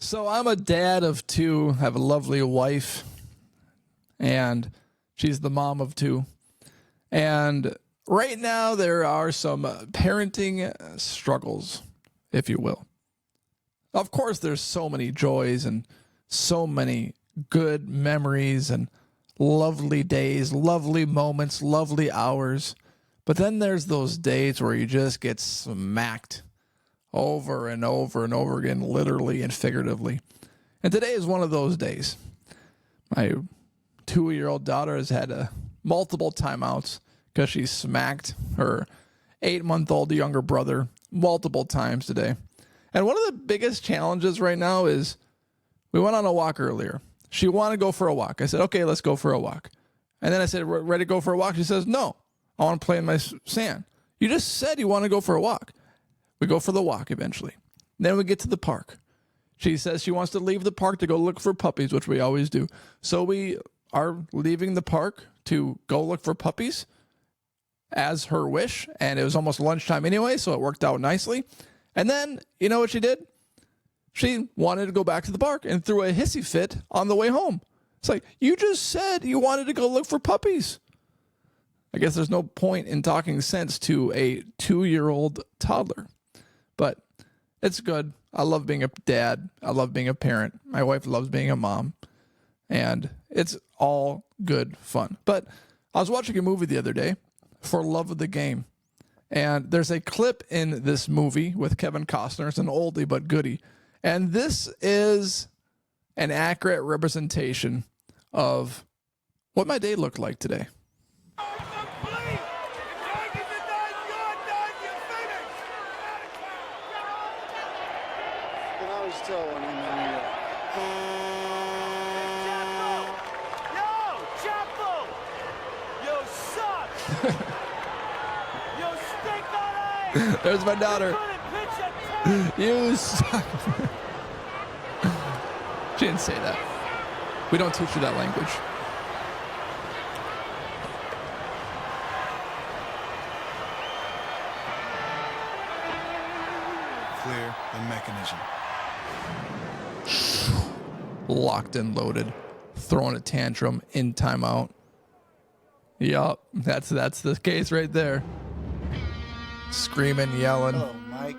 So I'm a dad of two, have a lovely wife, and she's the mom of two. And right now there are some parenting struggles, if you will. Of course, there's so many joys and so many good memories and lovely days, lovely moments, lovely hours. But then there's those days where you just get smacked over and over and over again, literally and figuratively. And today is one of those days. My 2-year-old daughter has had multiple timeouts because she smacked her 8-month-old younger brother multiple times today. And one of the biggest challenges right now is we went on a walk earlier. She wanted to go for a walk. I said, okay, let's go for a walk. And then I said, ready to go for a walk? She says, no, I want to play in my sand. You just said you want to go for a walk. We go for the walk eventually. Then we get to the park. She says she wants to leave the park to go look for puppies, which we always do. So we are leaving the park to go look for puppies as her wish. And it was almost lunchtime anyway, so it worked out nicely. And then, you know what she did? She wanted to go back to the park and threw a hissy fit on the way home. It's like, you just said you wanted to go look for puppies. I guess there's no point in talking sense to a 2-year-old toddler. But it's good. I love being a dad. I love being a parent. My wife loves being a mom. And it's all good fun. But I was watching a movie the other day for love of the game. And there's a clip in this movie with Kevin Costner. It's an oldie but goodie. And this is an accurate representation of what my day looked like today. There's my daughter. You suck. She didn't say that. We don't teach her that language. Clear the mechanism. Locked and loaded. Throwing a tantrum in timeout. Yup, that's the case right there. Screaming, yelling. Oh, Mike.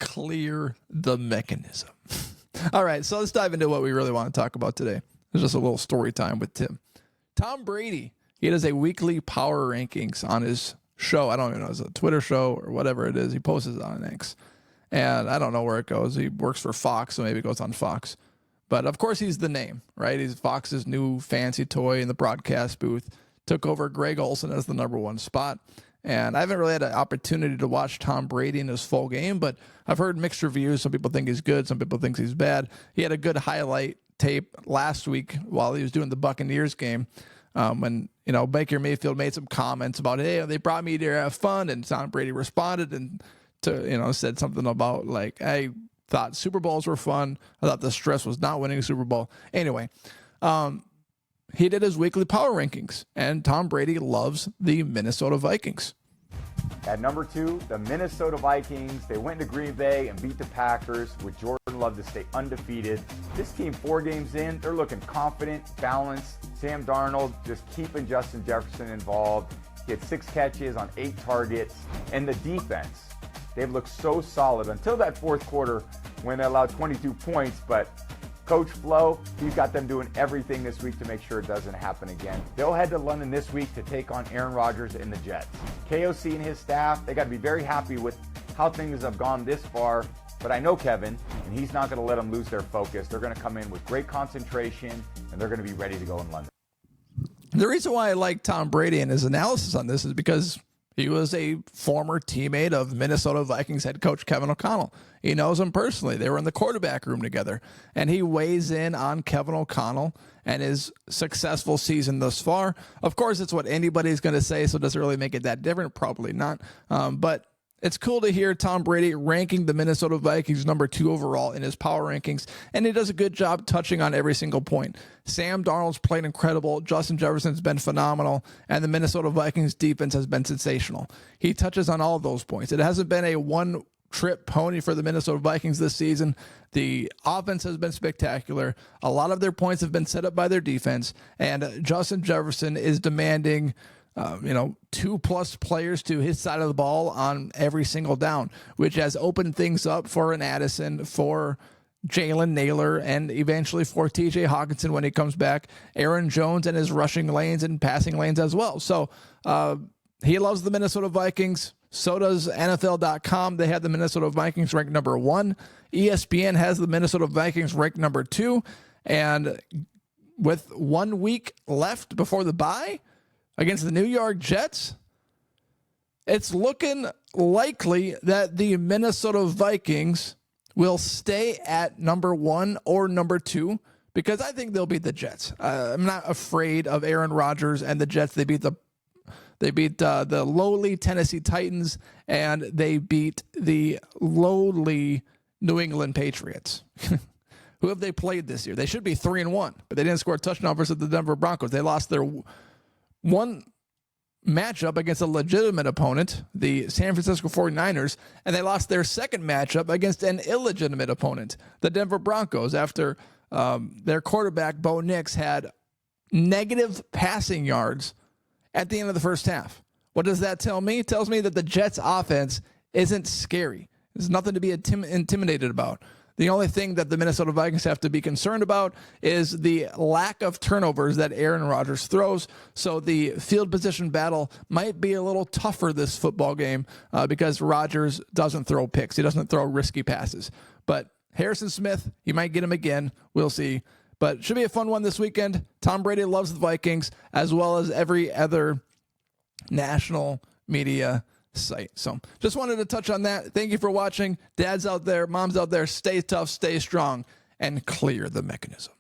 Clear the mechanism. All right, so let's dive into what we really want to talk about today. It's just a little story time with Tim. Tom Brady, he does a weekly power rankings on his show. I don't even know, it's a Twitter show or whatever it is. He posts it on X. And I don't know where it goes. He works for Fox, so maybe it goes on Fox. But of course, he's the name, right? He's Fox's new fancy toy in the broadcast booth. Took over Greg Olsen as the #1 spot. And I haven't really had an opportunity to watch Tom Brady in his full game, but I've heard mixed reviews. Some people think he's good. Some people think he's bad. He had a good highlight tape last week while he was doing the Buccaneers game when, Baker Mayfield made some comments about, hey, they brought me here to have fun. And Tom Brady responded and said something about like, I thought Super Bowls were fun. I thought the stress was not winning a Super Bowl. Anyway, he did his weekly power rankings, and Tom Brady loves the Minnesota Vikings. At number 2, the Minnesota Vikings. They went to Green Bay and beat the Packers with Jordan Love to stay undefeated. This team, 4 games in, they're looking confident, balanced. Sam Darnold just keeping Justin Jefferson involved. He had 6 catches on 8 targets. And the defense, they've looked so solid until that fourth quarter when they allowed 22 points. But Coach Flo, he's got them doing everything this week to make sure it doesn't happen again. They'll head to London this week to take on Aaron Rodgers and the Jets. KOC and his staff, they got to be very happy with how things have gone this far. But I know Kevin, and he's not going to let them lose their focus. They're going to come in with great concentration, and they're going to be ready to go in London. The reason why I like Tom Brady and his analysis on this is because he was a former teammate of Minnesota Vikings head coach Kevin O'Connell. He knows him personally. They were in the quarterback room together. And he weighs in on Kevin O'Connell and his successful season thus far. Of course, it's what anybody's going to say, so it doesn't really make it that different. Probably not. But it's cool to hear Tom Brady ranking the Minnesota Vikings number 2 overall in his power rankings, and he does a good job touching on every single point. Sam Darnold's played incredible, Justin Jefferson's been phenomenal, and the Minnesota Vikings defense has been sensational. He touches on all of those points. It hasn't been a one-trip pony for the Minnesota Vikings this season. The offense has been spectacular. A lot of their points have been set up by their defense, and Justin Jefferson is demanding 2+ players to his side of the ball on every single down, which has opened things up for an Addison, for Jalen Naylor, and eventually for TJ Hawkinson when he comes back, Aaron Jones and his rushing lanes and passing lanes as well. So he loves the Minnesota Vikings. So does NFL.com. They have the Minnesota Vikings ranked number 1. ESPN has the Minnesota Vikings ranked number 2. And with 1 week left before the bye, against the New York Jets, it's looking likely that the Minnesota Vikings will stay at number 1 or number 2 because I think they'll beat the Jets. I'm not afraid of Aaron Rodgers and the Jets. They beat the lowly Tennessee Titans, and they beat the lowly New England Patriots. Who have they played this year? They should be 3-1, but they didn't score a touchdown versus the Denver Broncos. They lost their one matchup against a legitimate opponent, the San Francisco 49ers, and they lost their second matchup against an illegitimate opponent, the Denver Broncos, after their quarterback, Bo Nix, had negative passing yards at the end of the first half. What does that tell me? It tells me that the Jets' offense isn't scary. There's nothing to be intimidated about. The only thing that the Minnesota Vikings have to be concerned about is the lack of turnovers that Aaron Rodgers throws. So the field position battle might be a little tougher this football game because Rodgers doesn't throw picks. He doesn't throw risky passes. But Harrison Smith, he might get him again. We'll see. But it should be a fun one this weekend. Tom Brady loves the Vikings as well as every other national media site. So just wanted to touch on that. Thank you for watching. Dads out there, moms out there, stay tough, stay strong, and clear the mechanism.